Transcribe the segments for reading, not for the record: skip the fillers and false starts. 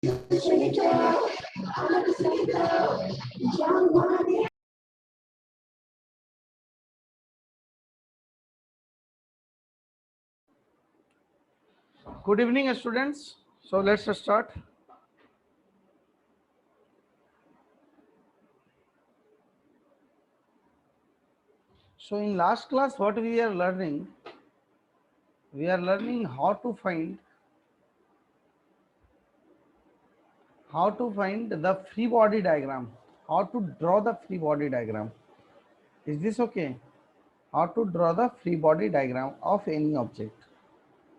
Good evening, students. So let's start. So in last class, what we are learning? We are learning how to find the free body diagram, how to draw the free body diagram. Is this okay? How to draw the free body diagram of any object.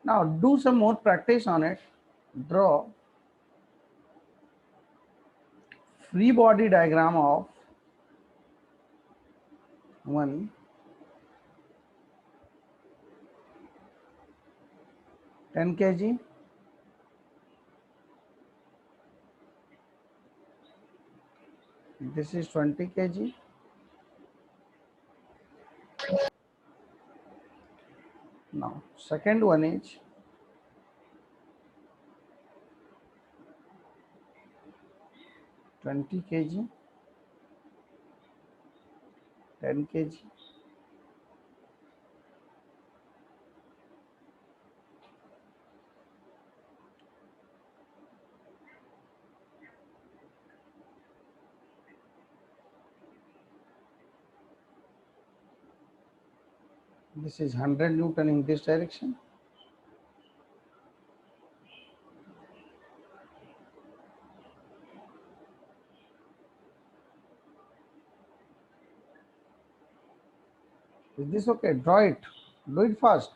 Now do some more practice on it. Draw free body diagram of one 10 kg, this is 20 kg. Now second one is 20 kg, 10 kg. This is 100 Newton in this direction. Is this okay? Draw it. Do it fast.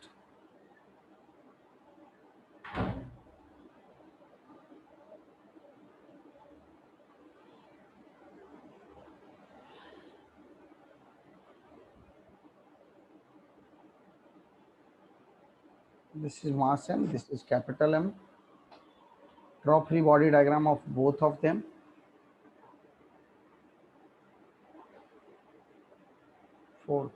This is mass M, this is capital M. Draw free body diagram of both of them. Fourth.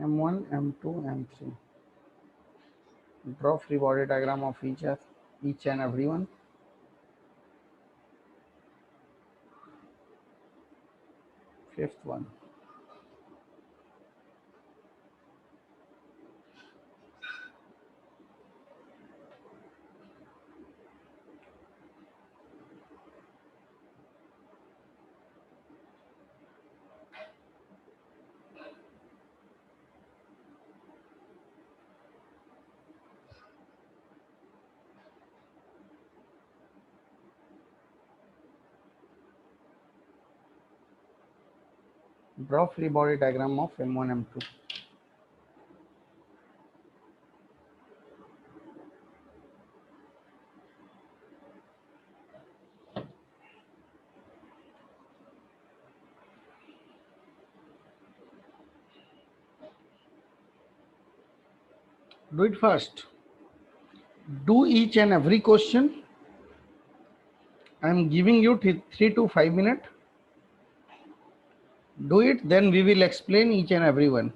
M1, M2, M3. Draw free body diagram of each and every one. Fifth one. Draw free body diagram of M1, M2. Do it fast. Do each and every question. I am giving you 3 to 5 minutes. Do it, then we will explain each and every one.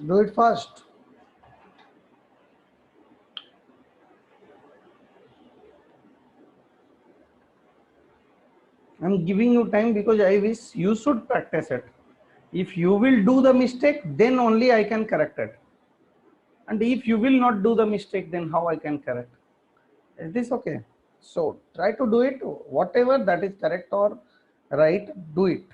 Do it fast. I'm giving you time because I wish you should practice it. If you will do the mistake, then only I can correct it. And if you will not do the mistake, then how I can correct? Is this okay? So try to do it. Whatever that is correct or right, do it.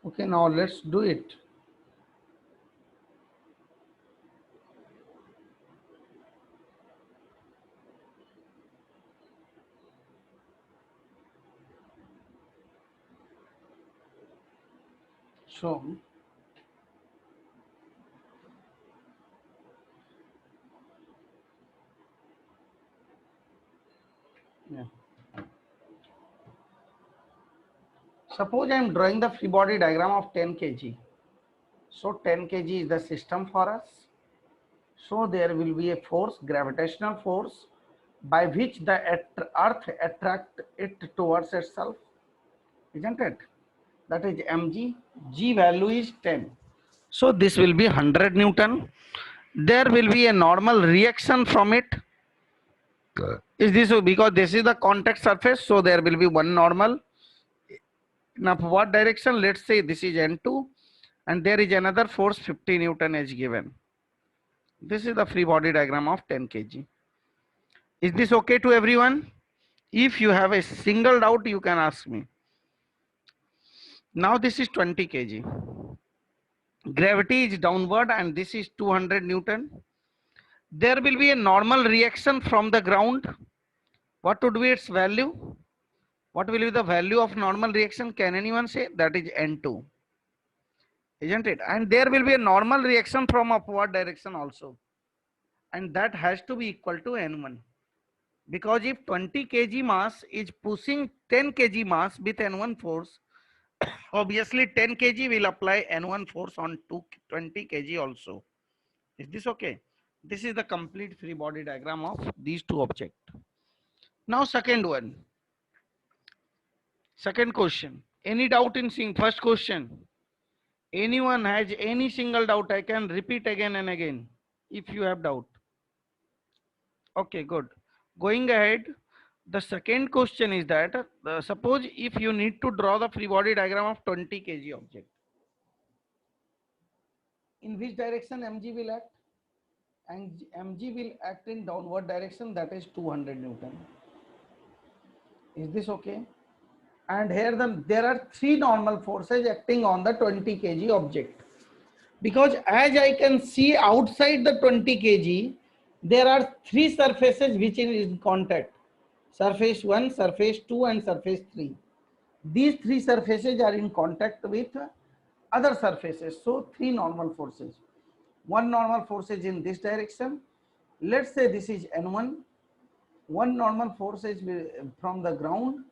Okay, now let's do it. So, yeah. Suppose I am drawing the free body diagram of 10 kg. So 10 kg is the system for us. So there will be a force, gravitational force, by which the earth attract it towards itself, isn't it? That is mg. G value is 10. So this will be 100 Newton. There will be a normal reaction from it. Is this so? Because this is the contact surface, so there will be one normal. Now, what direction? Let's say this is N2, and there is another force 50 Newton is given. This is the free body diagram of 10 kg. Is this okay to everyone? If you have a single doubt, you can ask me. Now this is 20 kg. Gravity is downward and this is 200 Newton. There will be a normal reaction from the ground. What would be its value? What will be the value of normal reaction? Can anyone say? That is N2. Isn't it? And there will be a normal reaction from upward direction also. And that has to be equal to N1. Because if 20 kg mass is pushing 10 kg mass with N1 force, obviously 10 kg will apply N1 force on 20 kg also. Is this okay? This is the complete free body diagram of these two objects. Now second one. Second question. Any doubt in seeing first question? Anyone has any single doubt? I can repeat again and again if you have doubt. Okay, good. Going ahead, the second question is that suppose if you need to draw the free body diagram of 20 kg object, in which direction mg will act? And mg will act in downward direction, that is 200 Newton. Is this okay? And here there are three normal forces acting on the 20 kg object. Because as I can see outside the 20 kg, there are three surfaces which are in contact. Surface 1, surface 2 and surface 3. These three surfaces are in contact with other surfaces. So three normal forces. One normal force is in this direction. Let's say this is N1. One normal force is from the ground.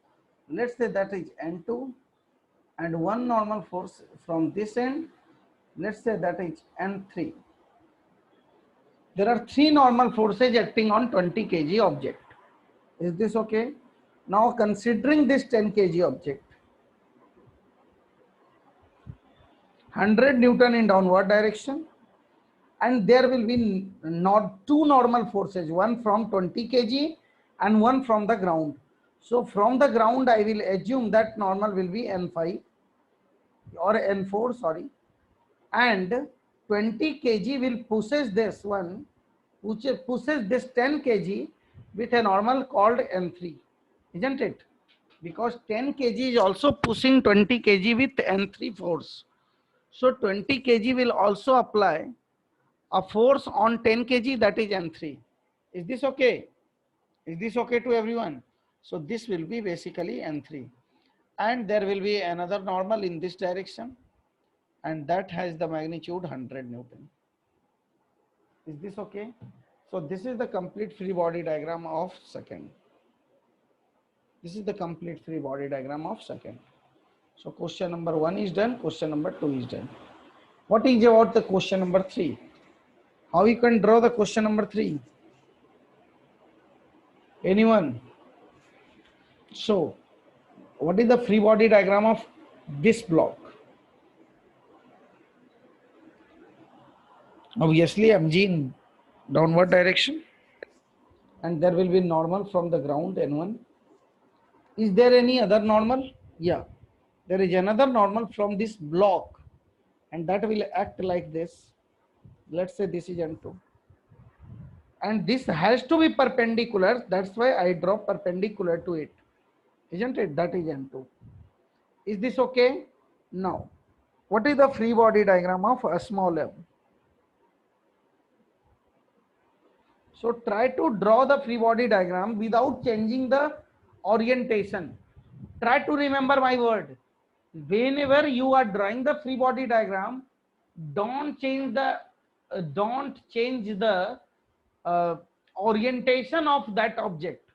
Let's say that is N2. And one normal force from this end. Let's say that is N3. There are three normal forces acting on 20 kg object. Is this okay? Now considering this 10 kg object, 100 Newton in downward direction, and there will be not two normal forces, one from 20 kg and one from the ground. So from the ground I will assume that normal will be N5 or N4, sorry, and 20 kg will pushes this one, which pushes this 10 kg with a normal called N3, isn't it? Because 10 kg is also pushing 20 kg with N3 force. So 20 kg will also apply a force on 10 kg, that is N3. Is this okay? Is this okay to everyone? So this will be basically N3. And there will be another normal in this direction, and that has the magnitude 100 Newton. Is this okay? So this is the complete free body diagram of second. This is the complete free body diagram of second. So question number 1 is done. Question number 2 is done. What is about the question number 3? How you can draw the question number 3? Anyone? So what is the free body diagram of this block? Obviously mg in downward direction, and there will be normal from the ground N1. Is there any other normal? Yeah, there is another normal from this block, and that will act like this. Let's say this is N2, and this has to be perpendicular. That's why I draw perpendicular to it, isn't it? That is N2. Is this okay? Now, what is the free body diagram of a small m? So try to draw the free body diagram without changing the orientation. Try to remember my word. Whenever you are drawing the free body diagram, don't change the uh, orientation of that object,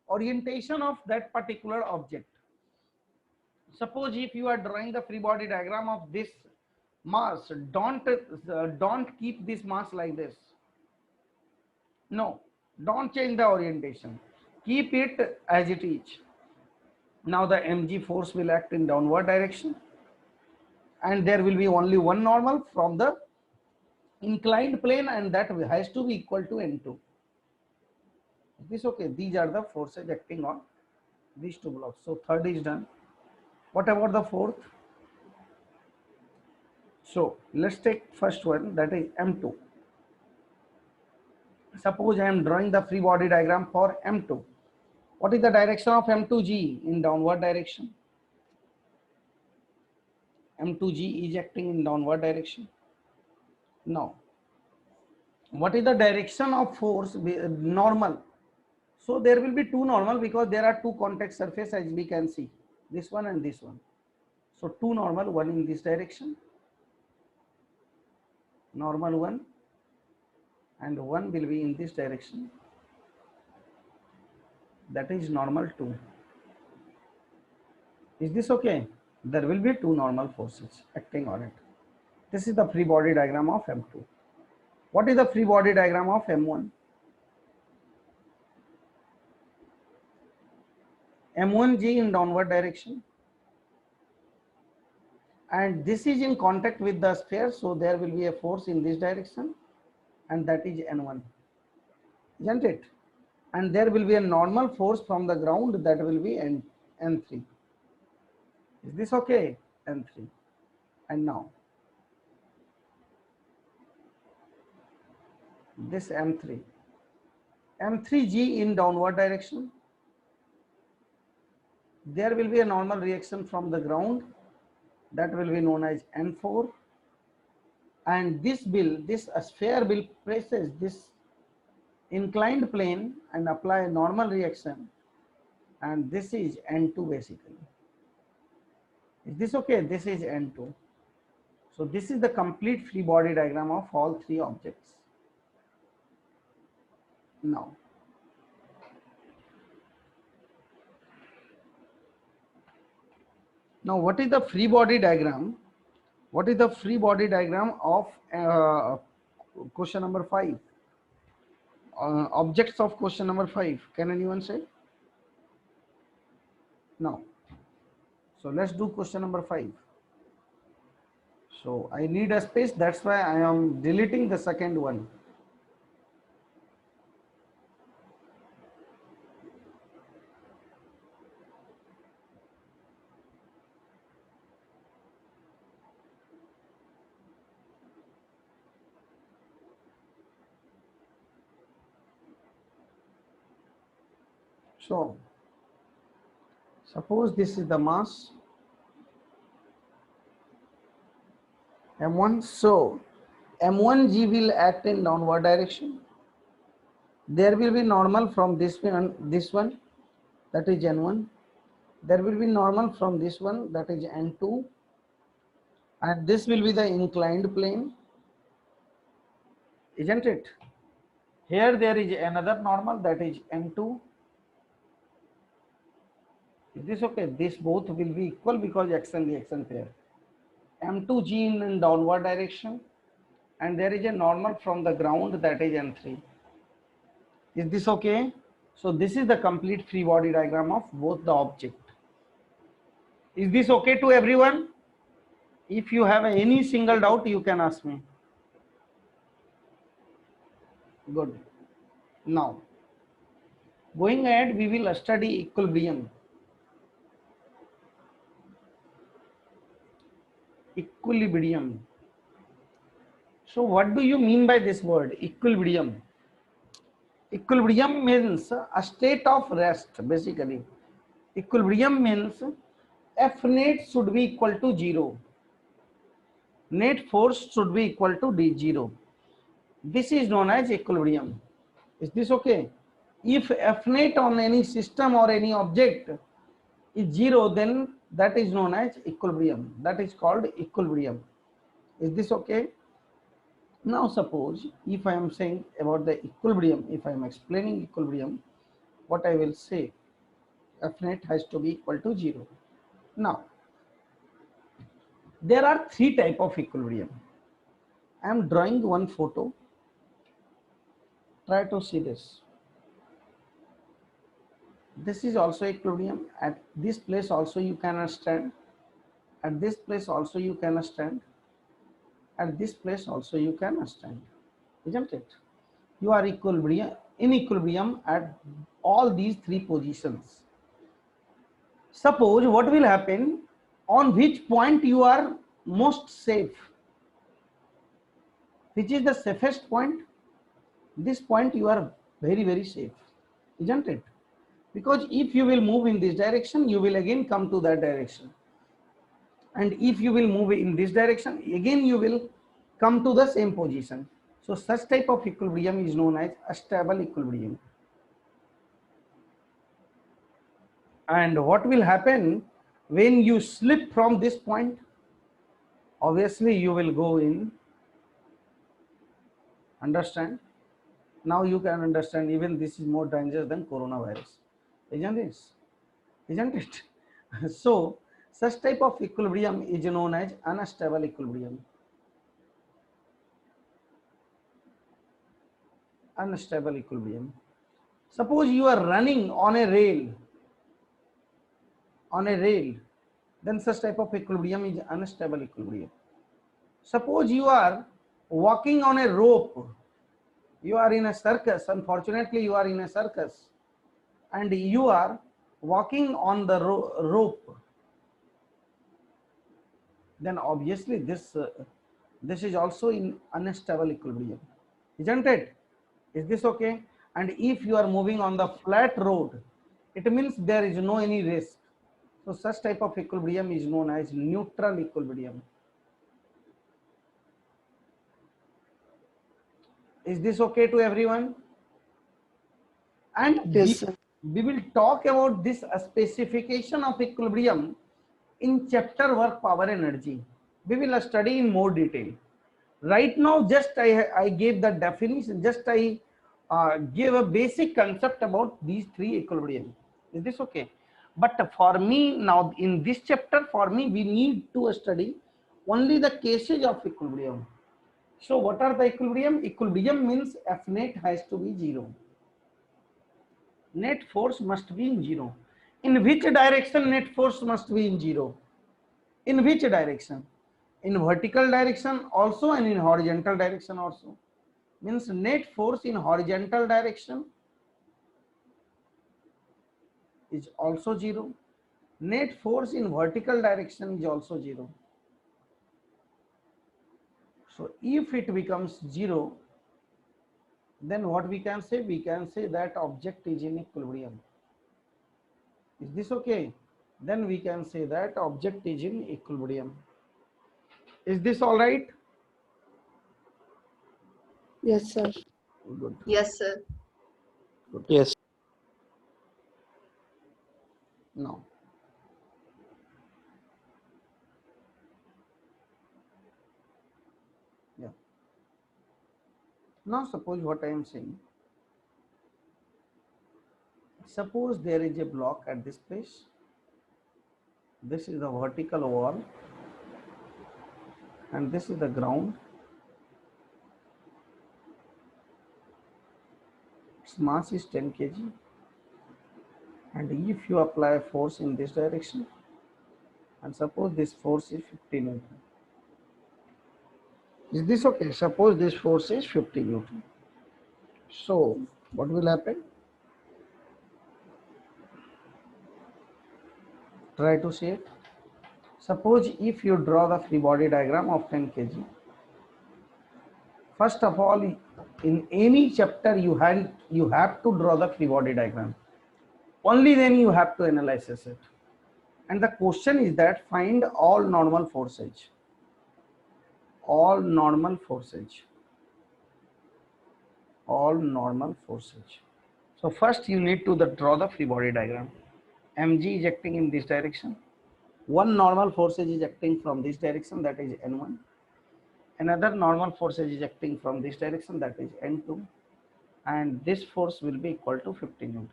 orientation of that particular object. Suppose if you are drawing the free body diagram of this mass, don't keep this mass like this. No, don't change the orientation. Keep it as it is. Now the mg force will act in downward direction, and there will be only one normal from the inclined plane, and that has to be equal to N2. Is this okay? These are the forces acting on these two blocks. So third is done. What about the fourth? So let's take first one, that is M2. Suppose I am drawing the free body diagram for M2. What is the direction of M2G? In downward direction. M2G is acting in downward direction. Now, what is the direction of force? Normal. So there will be two normal because there are two contact surface, as we can see, this one and this one. So two normal, one in this direction, normal one, and one will be in this direction, that is normal 2. Is this okay? There will be two normal forces acting on it. This is the free body diagram of M2. What is the free body diagram of M1? M1G in downward direction, and this is in contact with the sphere, so there will be a force in this direction, and that is N1, isn't it? And there will be a normal force from the ground, that will be N3. Is this okay? N3. And now this M3, M3G in downward direction, there will be a normal reaction from the ground, that will be known as N4, and this sphere will presses this inclined plane and apply a normal reaction, and this is N2 basically. Is this okay? This is N2. So this is the complete free body diagram of all three objects. Now, what is the free body diagram? What is the free body diagram of question number 5? Objects of question number 5. Can anyone say? No. So let's do question number 5. So I need a space, that's why I am deleting the second one. So suppose this is the mass m1. So m1g will act in downward direction. There will be normal from this one, that is n1. There will be normal from this one, that is n2, and this will be the inclined plane, isn't it? Here there is another normal, that is n2. Is this okay? This both will be equal because x and reaction pair. m2g in downward direction, and there is a normal from the ground, that is n3. Is this okay? So this is the complete free body diagram of both the object. Is this okay to everyone? If you have any single doubt, you can ask me. Good. Now, going ahead, we will study equilibrium. Equilibrium. So what do you mean by this word, equilibrium? Equilibrium means a state of rest, basically. Equilibrium means F net should be equal to 0. Net force should be equal to D0. This is known as equilibrium. Is this okay? If F net on any system or any object is 0, then that is known as equilibrium. That is called equilibrium. Is this okay? Now suppose if I am saying about the equilibrium, if I am explaining equilibrium, what I will say, F net has to be equal to 0. Now, there are three types of equilibrium. I am drawing one photo. Try to see this. This is also equilibrium. At this place also you can stand. At this place also you can stand. At this place also you can stand. Isn't it? You are in equilibrium at all these three positions. Suppose what will happen, on which point you are most safe? Which is the safest point? This point you are very, very safe, isn't it? Because if you will move in this direction, you will again come to that direction. And if you will move in this direction, again you will come to the same position. So such type of equilibrium is known as a stable equilibrium. And what will happen when you slip from this point? Obviously you will go in. Understand? Now you can understand even this is more dangerous than coronavirus. Isn't it? Isn't it? So such type of equilibrium is known as unstable equilibrium. Unstable equilibrium. Suppose you are running on a rail. Then such type of equilibrium is unstable equilibrium. Suppose you are walking on a rope. You are in a circus. Unfortunately, you are in a circus, and you are walking on the rope. Then obviously this is also in unstable equilibrium, isn't it? Is this okay? And if you are moving on the flat road, it means there is no any risk. So such type of equilibrium is known as neutral equilibrium. Is this okay to everyone? And Yes, we will talk about this specification of equilibrium in chapter work power energy. We will study in more detail. Right now, just I gave the definition, just I gave a basic concept about these three equilibrium. Is this okay? But for me now in this chapter, for me we need to study only the cases of equilibrium. So what are the equilibrium? Equilibrium means F net has to be zero. Net force must be in zero. In which direction net force must be in zero? In which direction? In vertical direction also and in horizontal direction also. Means net force in horizontal direction is also zero. Net force in vertical direction is also zero. So if it becomes zero, then what we can say? We can say that object is in equilibrium. Is this okay? Then we can say that object is in equilibrium. Is this all right? Yes, sir. Good. Yes, sir. Good. Yes. Now, yeah. Now suppose what I am saying. Suppose there is a block at this place. This is the vertical wall and this is the ground. Its mass is 10 kg, and if you apply force in this direction, and suppose this force is 50 Newton. Is this okay? Suppose this force is 50 Newton. So what will happen? Try to see it. Suppose if you draw the free body diagram of 10 kg. First of all, in any chapter you have to draw the free body diagram. Only then you have to analyze it. And the question is that find all normal forces. All normal forces. All normal forces. So first you need to draw the free body diagram. Mg is acting in this direction. One normal force is acting from this direction, that is N1. Another normal force is acting from this direction, that is N2. And this force will be equal to 50 Newton.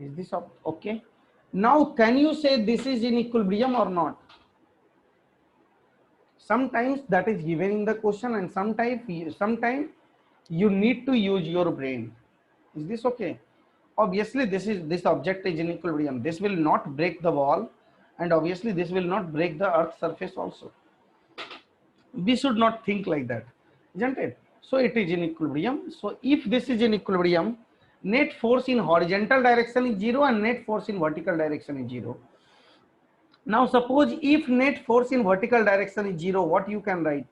Is this okay? Now can you say this is in equilibrium or not? Sometimes that is given in the question, and sometimes you need to use your brain. Is this okay? Obviously this object is in equilibrium. This will not break the wall, and obviously this will not break the earth surface also. We should not think like that, isn't it? So it is in equilibrium. So if this is in equilibrium, net force in horizontal direction is zero and net force in vertical direction is zero. Now suppose if net force in vertical direction is zero, what you can write?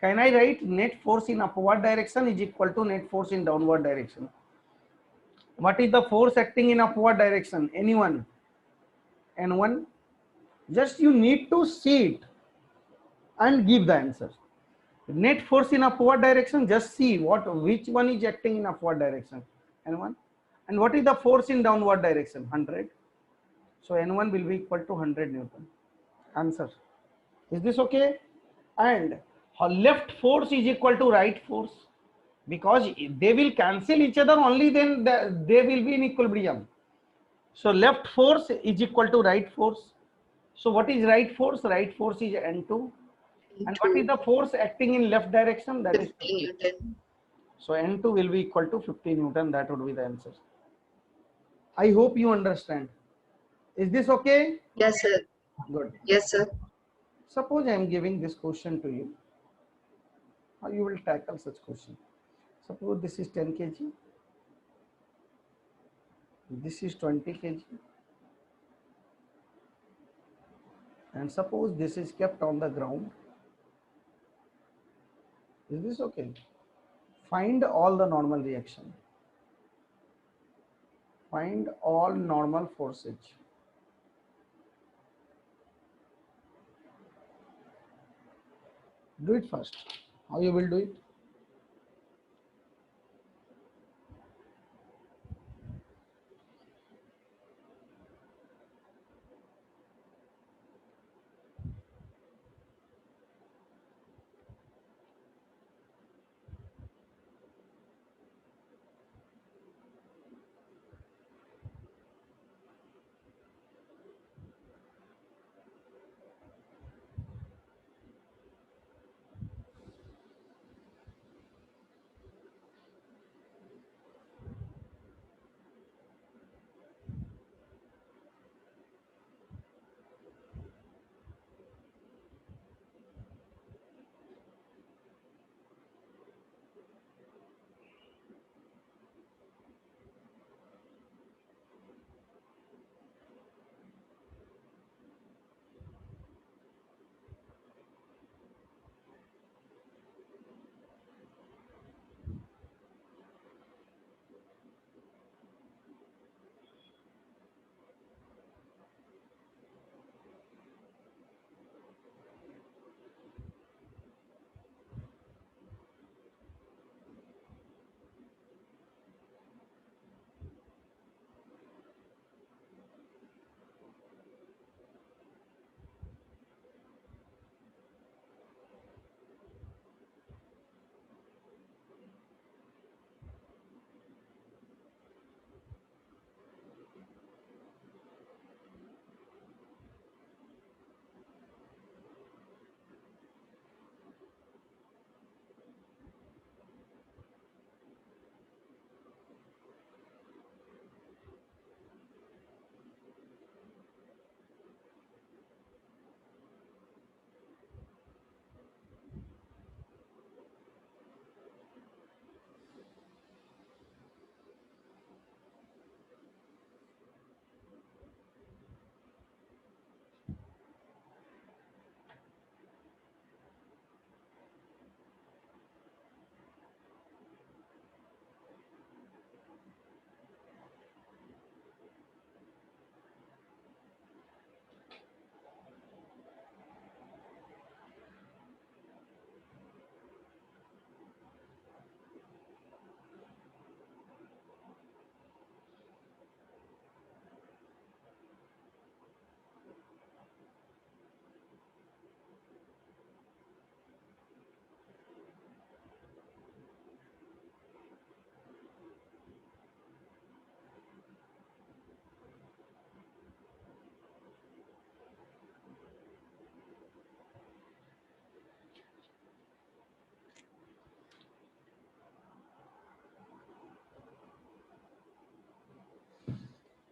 Can I write net force in upward direction is equal to net force in downward direction? What is the force acting in upward direction? Anyone? N1? Just you need to see it and give the answer. Net force in upward direction, just see which one is acting in upward direction. N1. And what is the force in downward direction? 100. So N1 will be equal to 100 Newton. Answer. Is this okay? And left force is equal to right force, because they will cancel each other, only then they will be in equilibrium. So left force is equal to right force. So what is right force? Right force is N2. And what is the force acting in left direction? That is 50 Newton. So N2 will be equal to 50 Newton. That would be the answer. I hope you understand. Is this okay? Yes, sir. Good. Yes, sir. Suppose I am giving this question to you. How you will tackle such question? Suppose this is 10 kg. This is 20 kg. And suppose this is kept on the ground. Is this okay? Find all the normal reaction. Find all normal forces. Do it first. How you will do it?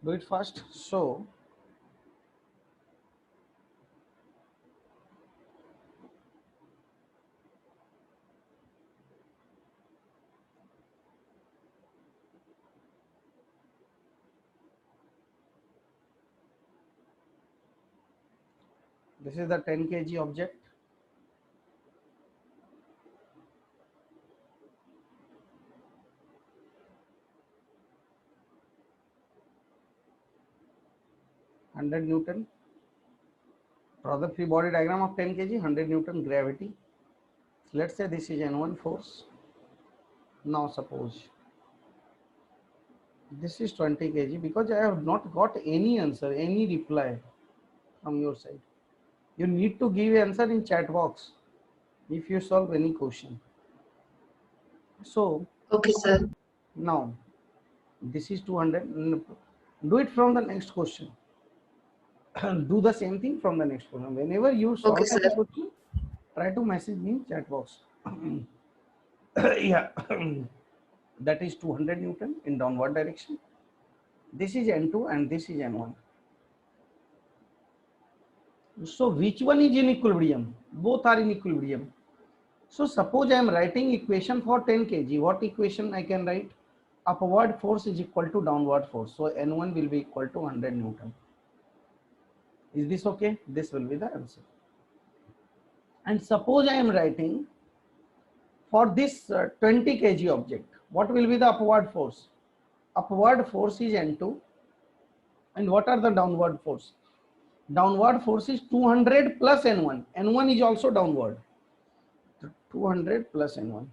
Do it fast. So this is the 10 kg object. Hundred Newton. Draw the free body diagram of 10 kg, 100 Newton gravity. So let's say this is N1 force. Now suppose this is 20 kg, because I have not got any answer, any reply from your side. You need to give answer in chat box if you solve any question. So Okay, sir. now this is 200. Do it from the next question. Do the same thing from the next question. Whenever you Okay, solve sir. any question, try to message me in chat box. Yeah. That is 200 Newton in downward direction. This is N2 and this is N1. So which one is in equilibrium? Both are in equilibrium. So suppose I am writing equation for 10 kg. What equation I can write? Upward force is equal to downward force. So N1 will be equal to 100 Newton. Is this okay? This will be the answer. And suppose I am writing for this 20 kg object, what will be the upward force? Upward force is N2. And what are the downward force? Downward force is 200 plus N1. N1 is also downward. 200 plus N1.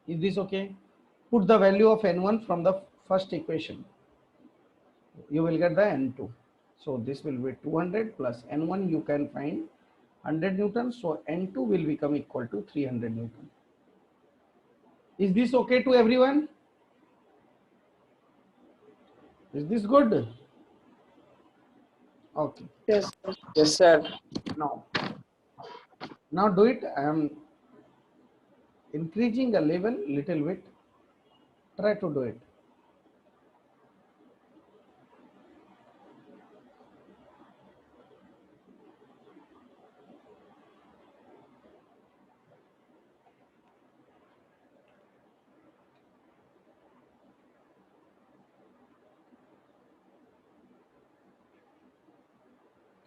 Is this okay? Put the value of N1 from the first equation. You will get the N2. So this will be 200 plus N1, you can find 100 Newton. So N2 will become equal to 300 Newton. Is this okay to everyone? Is this good? Okay. Yes, sir. Yes, sir. Now, now do it. I am increasing the level little bit. Try to do it.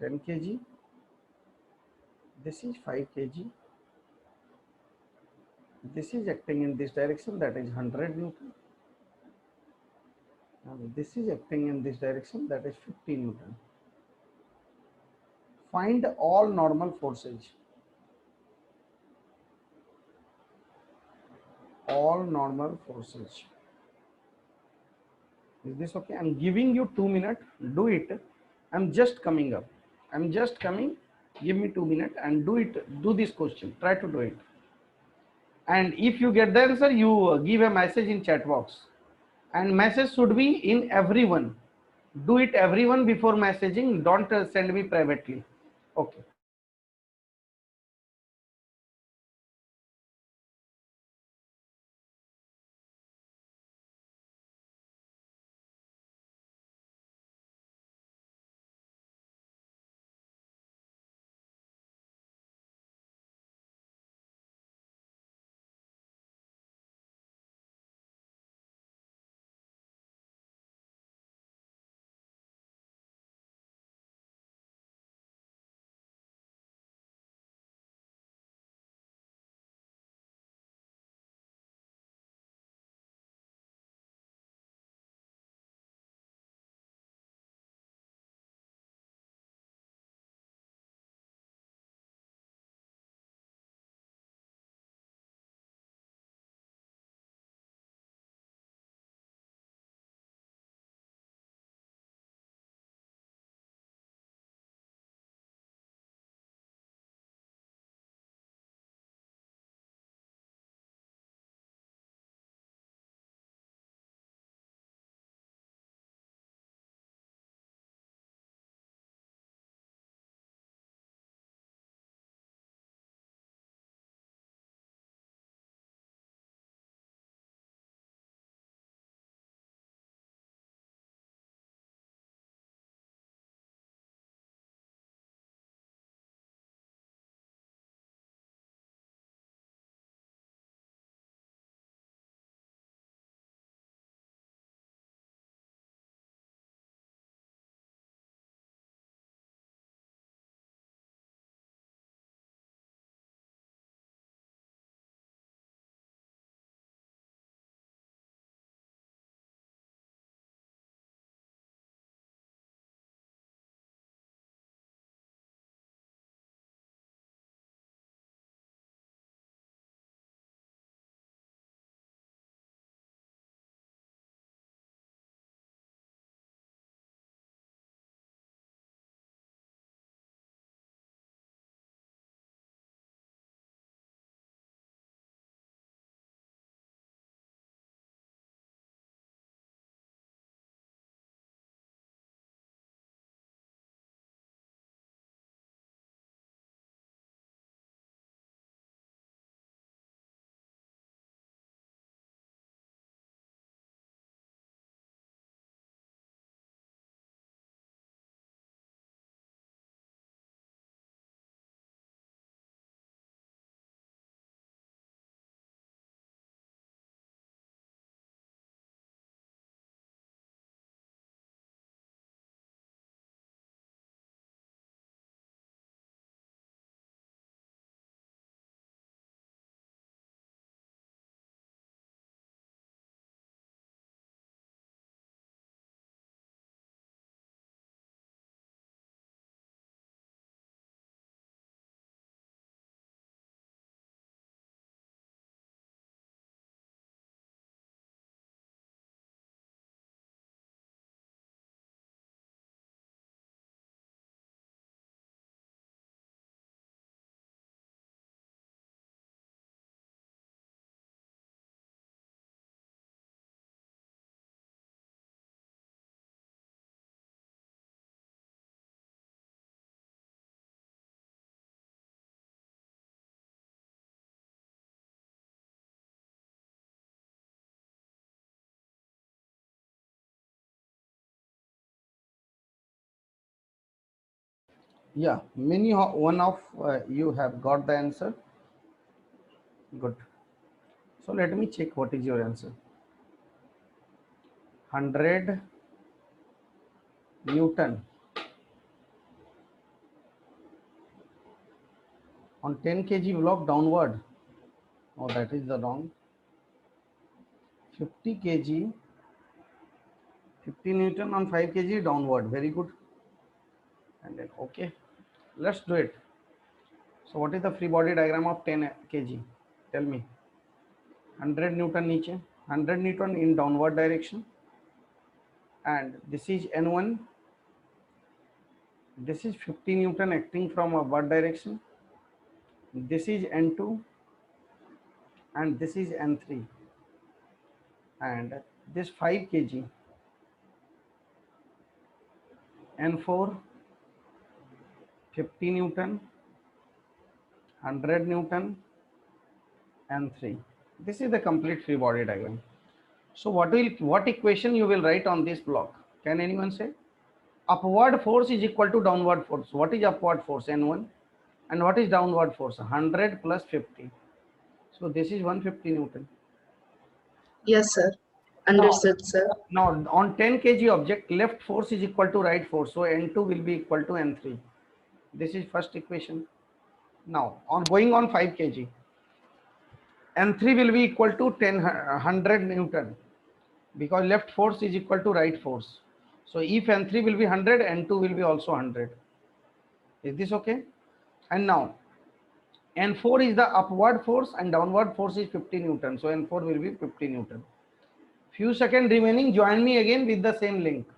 Ten kg. This is 5 kg. This is acting in this direction, that is 100 Newton. And this is acting in this direction, that is 50 Newton. Find all normal forces. All normal forces. Is this okay? I'm giving you 2 minutes. Do it. I'm just coming up. I'm just coming. Give me 2 minutes and do it. Do this question. Try to do it. And if you get the answer, you give a message in chat box. And message should be in everyone. Do it everyone before messaging. Don't send me privately. Okay. Yeah, many one of you have got the answer. Good. So let me check what is your answer. 100 Newton on 10 kg block downward. Oh, that is the wrong. 50 kg, 50 Newton on 5 kg downward. Very good. And then okay, let's do it. So what is the free body diagram of 10 kg? Tell me. 100 Newton niche, 100 Newton in downward direction, and this is N1. This is 50 Newton acting from upward direction. This is N2 and this is N3, and this 5 kg N4, 50 Newton, 100 Newton, N3. This is the complete free body diagram. So what equation you will write on this block? Can anyone say? Upward force is equal to downward force. What is upward force? N1. And what is downward force? 100 plus 50. So this is 150 Newton. Yes, sir. Now, Understood, sir. now on 10 kg object, left force is equal to right force. So N2 will be equal to N3. This is first equation. Now on going on 5 kg, N3 will be equal to 100 Newton, because left force is equal to right force. So if N3 will be 100, N2 will be also 100. Is this okay? And now N4 is the upward force and downward force is 50 Newton. So N4 will be 50 Newton. Few seconds remaining, join me again with the same link.